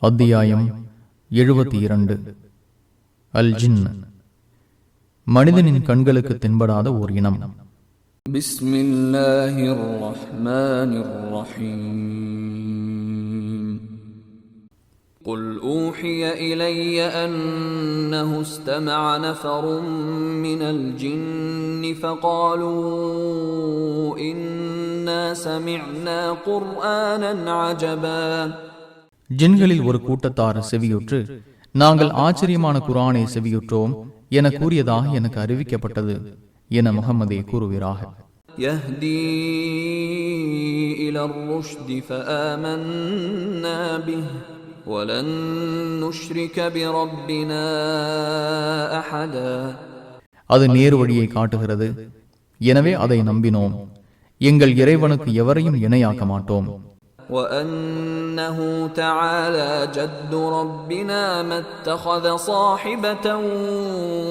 அத்தியாயம் 72. அல் ஜின், மனிதனின் கண்களுக்கு தென்படாத ஓர் இனம். பிஸ்மில்லாஹிர் ரஹ்மானிர் ரஹீம். குல் ஊஹிய இலைய அன்னஹு இஸ்தமஅ நஃபரும் மினல் ஜின்னி ஃபகாலூ இன்னா சமிஅனா குர்ஆனன் அஜபா. ஜின்களில் ஒரு கூட்டத்தார் செவியுற்று, நாங்கள் ஆச்சரியமான குர்ஆனை செவியுற்றோம் என கூறியதாக எனக்கு அறிவிக்கப்பட்டது என முஹம்மதே கூறுவீராக. யஹ்தீ இலர் ருஷ்தி ஃபஆமன்னா பிஹி வலன் நுஷ்ரிக பிரப்பினா அஹதா. அது நேர் வழியை காட்டுகிறது, எனவே அதை நம்பினோம், எங்கள் இறைவனுக்கு எவரையும் இணையாக்க மாட்டோம். وَأَنَّهُ تَعَالَى جَدُّ رَبِّنَا مَا اتَّخَذَ صَاحِبَةً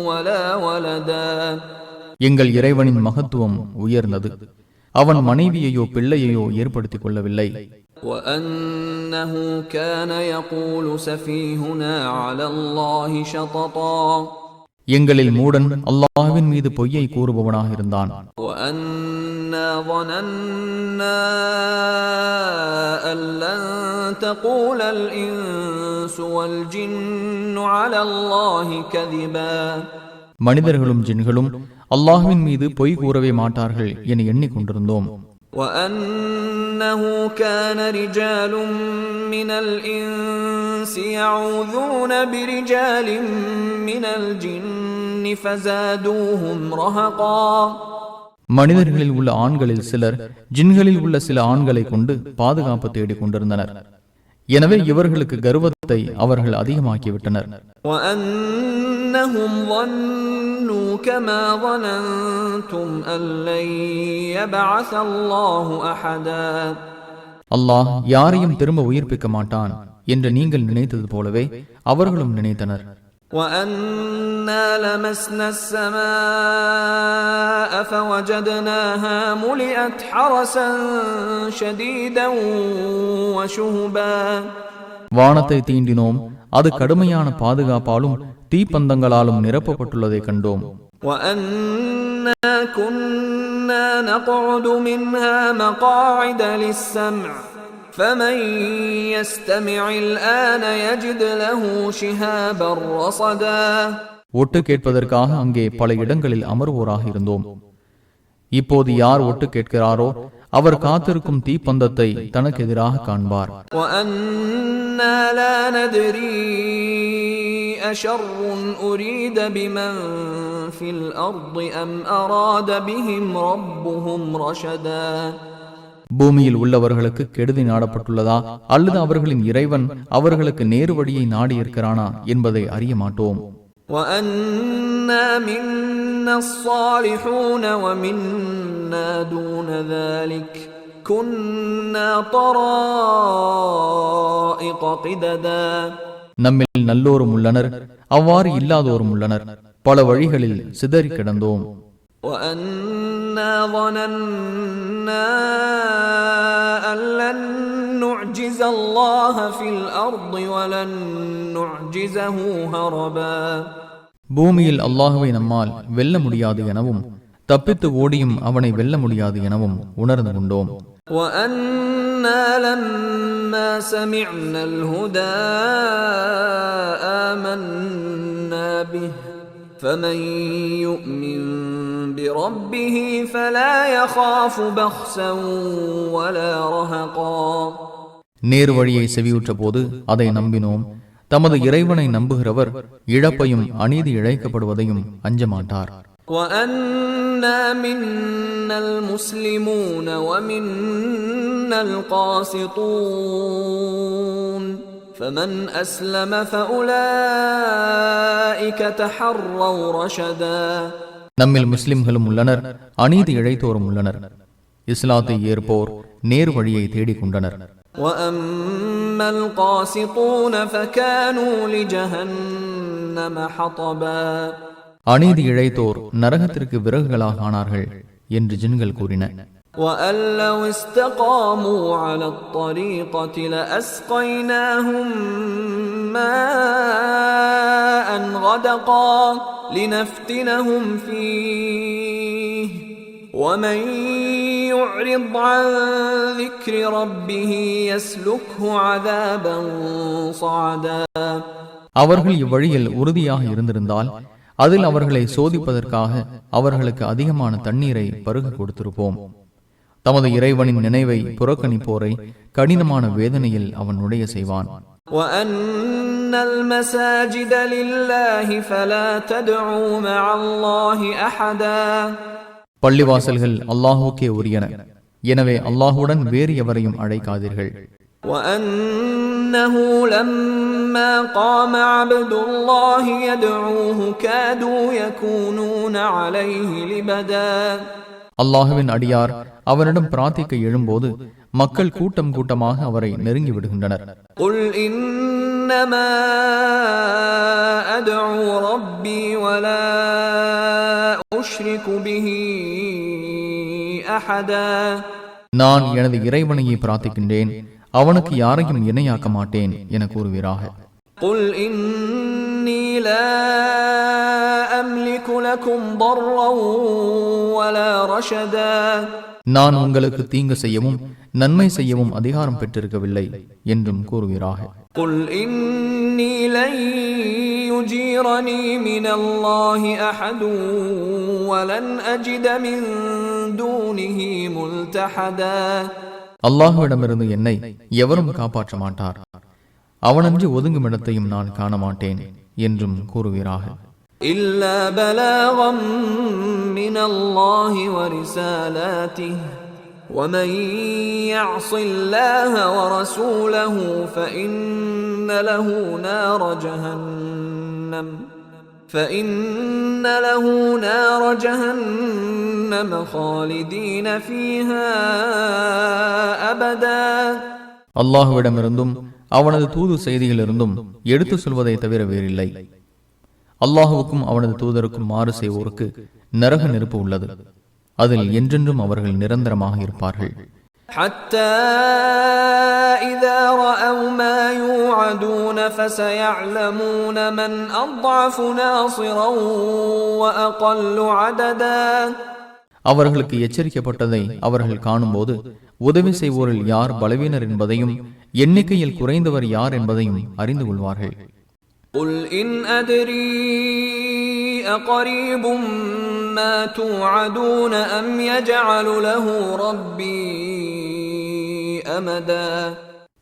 وَلَا وَلَدًا. எங்கள் இறைவனின் மகத்துவம் உயர்ந்தது, அவன் மனைவியையோ பிள்ளையையோ ஏற்படுத்திக் கொள்ளவில்லை. وَأَنَّهُ كَانَ يَقُولُ سَفِيهُنَا عَلَى اللَّهِ شَطَطًا. எங்களில் மூடன் அல்லாஹ்வின் மீது பொய்யை கூறுபவனாக இருந்தான். وَأَنَّا ظَنَنَّا أَن لَّن تَقُولَ الْإِنسُ وَالْجِنُّ عَلَى اللَّهِ كَذِبًا. மனிதர்களும் ஜின்களும் அல்லாஹ்வின் மீது பொய் கூறவே மாட்டார்கள் என எண்ணிக்கொண்டிருந்தோம். وَأَنَّهُ كَانَ رِجَالٌ مِّنَ الْإِنسِ يَعُوذُونَ بِرِجَالٍ مِّنَ الْجِنِّ فَزَادُوهُمْ رَهَقًا. மனிதர்களில் உள்ள ஆண்களில் சிலர் ஜின்களில் உள்ள சில ஆண்களை கொண்டு பாதுகாப்பு தேடிக் கொண்டிருந்தனர். எனவே இவர்களுக்கு கர்வத்தை அவர்கள் அதிகமாக்கிவிட்டனர். وَأَنَّهُمْ ظَنُّوا كَمَا ظَنَنْتُمْ أَن لَّن يَبْعَثَ اللَّهُ أَحَدًا. அல்லாஹ் யாரையும் திரும்ப உயிர்ப்பிக்க மாட்டான் என்று நீங்கள் நினைத்தது போலவே அவர்களும் நினைத்தனர். وَأَنَّا لَمَسْنَا السَّمَاءَ فَوَجَدْنَاهَا مُلِئَتْ حَرَسًا شَدِيدًا وَشُهُبًا. வானத்தை தீண்டினோம், அது கடுமையான பாதுகாப்பாலும் தீப்பந்தங்களாலும் நிரப்பப்பட்டுள்ளதை கண்டோம். وَأَنَّا كُنَّا نَقْعُدُ مِنْهَا مَقَاعِدَ لِلسَّمْعِ فَمَن يَسْتَمِعِ الْآنَ يَجِدْ لَهُ شِهَابًا رَّصَدًا. ஒட்டு கேட்பதற்காக அங்கே பல இடங்களில் அமர்வோராக இருந்தோம். இப்போது யார் ஒட்டு கேட்கிறாரோ அவர் காத்திருக்கும் தீப்பந்தத்தை தனக்கு எதிராக காண்பார். وَأَنَّا لَا نَدْرِي أَشَرٌّ أُرِيدَ بِمَن فِي الْأَرْضِ أَمْ أَرَادَ بِهِمْ رَبُّهُمْ رَشَدًا. பூமியில் உள்ளவர்களுக்கு கெடுதி நாடப்பட்டுள்ளதா அல்லது அவர்களின் இறைவன் அவர்களுக்கு நேரு வழியை நாடியிருக்கிறானா என்பதை அறிய மாட்டோம். وَأَنَّا مِنَّا الصَّالِحُونَ وَمِنَّا دُونَ ذَلِكَ كُنَّا طَرَائِقَ قِدَدًا. நம்மில் நல்லோரும் உள்ளனர், அவ்வாறு இல்லாதோரும் உள்ளனர், பல வழிகளில் சிதறி கிடந்தோம். وَأَنَّا ظَنَنَّا أَن لَّن نُّعْجِزَ اللَّهَ فِي الْأَرْضِ وَلَن نُّعْجِزَهُ هَرَبًا. பூமியில் அல்லாஹ்வை நம்மால் வெல்ல முடியாது எனவும் தப்பித்து ஓடியும் அவனை வெல்ல முடியாது எனவும் உணர்ந்து கொண்டோம். وَأَنَّا لَمَّا سَمِعْنَا الْهُدَى آمَنَّا بِهِ فَمَن يُؤْمِن بِرَبِّهِ فَلَا يَخَافُ بَخْسًا وَلَا رَهَقًا. நேர் வழியை செவியுற்ற போது அதை நம்பினோம், தமது இறைவனை நம்புகிறவர் இழப்பையும் அநீதி இழைக்கப்படுவதையும் அஞ்சமாட்டார். وَأَنَّا مِنَّا الْمُسْلِمُونَ وَمِنَّا الْقَاسِطُونَ فَمَنْ أَسْلَمَ فَأُولَئِكَ تَحَرَّوْا رَشَدًا. நம்மில் முஸ்லிம்களும் உள்ளனர், அநீதி இழைத்தோரும் உள்ளனர். இஸ்லாத்தை ஏற்போர் நேர் வழியை தேடிக்கொண்டனர். وَأَمَّا الْقَاسِطُونَ فَكَانُوا لِجَهَنَّمَ حَطَبًا. அநீதி இழைத்தோர் நரகத்திற்கு விறகுகளாக ஆனார்கள் என்று ஜின்கள் கூறின. وَأَن لَّوْ اسْتَقَامُوا عَلَى الطَّرِيقَةِ لَأَسْقَيْنَاهُم مَّاءً غَدَقًا لِّنَفْتِنَهُمْ فِيهِ وَمَن يُعْرِضْ عَن ذِكْرِ رَبِّهِ يَسْلُكْهُ عَذَابًا صَعَدًا. அவர்கள் இவ்வழியில் உறுதியாக இருந்திருந்தால் அதில் அவர்களை சோதிப்பதற்காக அவர்களுக்கு அதிகமான தண்ணீரை பருக கொடுத்திருப்போம். தமது இறைவனின் நினைவை புறக்கணிப்போரை கடினமான வேதனையில் அவன் நுழைய செய்வான். وَأَنَّ الْمَسَاجِدَ لِلَّهِ فَلَا تَدْعُوا مَعَ اللَّهِ أَحَدًا. பள்ளிவாசல்கள் அல்லாஹுக்கே உரியன, எனவே அல்லாஹுடன் வேறு எவரையும் அழைக்காதீர்கள். وَأَنَّهُ لَمَّا قَامَ عَبْدُ اللَّهِ يَدْعُوهُ كَادُوا يَكُونُونَ عَلَيْهِ لِبَدًا. அல்லாஹுவின் அடியார் அவரிடம் பிரார்த்திக்க எழும்போது மக்கள் கூட்டம் கூட்டமாக அவரை நெருங்கி விடுகின்றனர். قُلْ إِنَّمَا أَدْعُو رَبِّي وَلَا أُشْرِكُ بِهِ أَحَدًا. நான் எனது இறைவனையே பிரார்த்திக்கின்றேன், அவனுக்கு யாரையும் இணையாக்க மாட்டேன் என கூறுவீராக. قُلْ إِنِّي لَا أَمْلِكُ لَكُمْ ضَرًّا وَلَا رَشَدًا. நான் உங்களுக்கு தீங்கு செய்யவும் நன்மை செய்யவும் அதிகாரம் பெற்றிருக்கவில்லை என்றும் கூறுவீராக. قُلْ إِنِّي لَن يُجِيرَنِي مِنَ اللَّهِ أَحَدٌ وَلَنْ أَجِدَ مِن دُونِهِ مُلْتَحَدًا. அல்லாஹுவிடமிருந்து என்னை எவரும் காப்பாற்ற மாட்டார், அவனன்றி ஒதுங்கும் இடத்தையும் நான் காண மாட்டேன் என்றும் கூறுவீராக. إِلَّا بَلَاغًا مِّنَ اللَّهِ وَرِسَالَاتِهِ وَمَن يَعْصِ اللَّهَ وَرَسُولَهُ فَإِنَّ لَهُ نَارَ جَهَنَّمَ خَالِدِينَ فِيهَا أَبَدًا. அல்லாஹுவிடமிருந்தும் அவனது தூது செய்தியிலிருந்தும் எடுத்து சொல்வதை தவிர வேறில்லை. அல்லாஹுவுக்கும் அவனது தூதருக்கும் மாறு செய்வோருக்கு நரக நெருப்பு உள்ளது, அதில் என்றென்றும் அவர்கள் நிரந்தரமாக இருப்பார்கள். حَتَّى إِذَا رَأَوْا مَا يُوعَدُونَ فَسَيَعْلَمُونَ مَنْ أَضْعَفُ نَاصِرًا وَأَقَلُّ عَدَدًا. அவர்களுக்கு எச்சரிக்கப்பட்டதை அவர்கள் காணும்போது உதவி செய்வோரில் யார் பலவீனர் என்பதையும் எண்ணிக்கையில் குறைந்தவர் யார் என்பதையும் அறிந்து கொள்வார்கள். قُلْ إِنْ أَدْرِي أَقَرِيبٌ مَّا تُوعَدُونَ أَمْ يَجْعَلُ لَهُ رَبِّي أَمَدًا.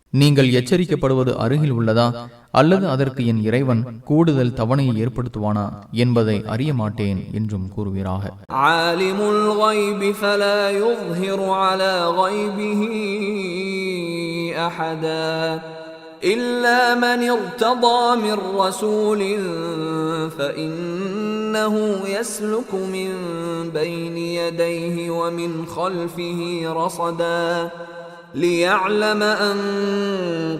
நீங்கள் எச்சரிக்கப்படுவது அருகில் உள்ளதா அல்லது அதற்கு என் இறைவன் கூடுதல் தவணையை ஏற்படுத்துவானா என்பதை அறிய மாட்டேன் என்றும் கூறுவீராக. عَالِمُ الْغَيْبِ فَلَا يُظْهِرُ عَلَى غَيْبِهِ أَحَدًا إِلَّا مَنِ ارْتَضَى مِن رَّسُولٍ فَإِنَّهُ يَسْلُكُ مِن بَيْنِ يَدَيْهِ وَمِنْ خَلْفِهِ رَصَدًا لِيَعْلَمَ أَن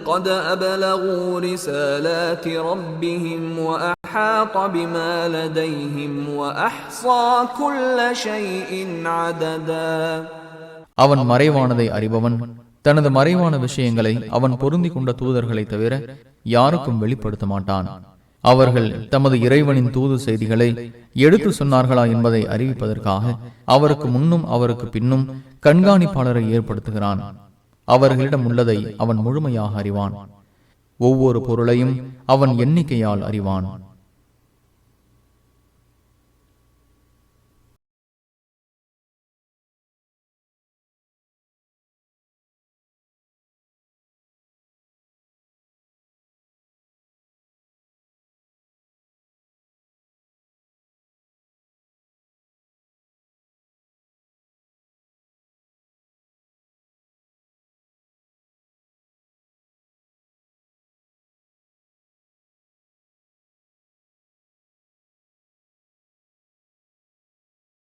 قَدْ أَبْلَغُوا رِسَالَاتِ رَبِّهِمْ وَأَحَاطَ بِمَا لَدَيْهِمْ وَأَحْصَى كُلَّ شَيْءٍ عَدَدًا. அவன் மறைவானதை அறிபவன், தனது மறைவான விஷயங்களை அவன் பொருந்தி கொண்ட தூதர்களை தவிர யாருக்கும் வெளிப்படுத்த மாட்டான். அவர்கள் தமது இறைவனின் தூது செய்திகளை எடுத்து சொன்னார்களா என்பதை அறிவிப்பதற்காக அவருக்கு முன்னும் அவருக்கு பின்னும் கண்காணிப்பாளரை ஏற்படுத்துகிறான். அவர்களிடம் உள்ளதை அவன் முழுமையாக அறிவான், ஒவ்வொரு பொருளையும் அவன் எண்ணிக்கையால் அறிவான்.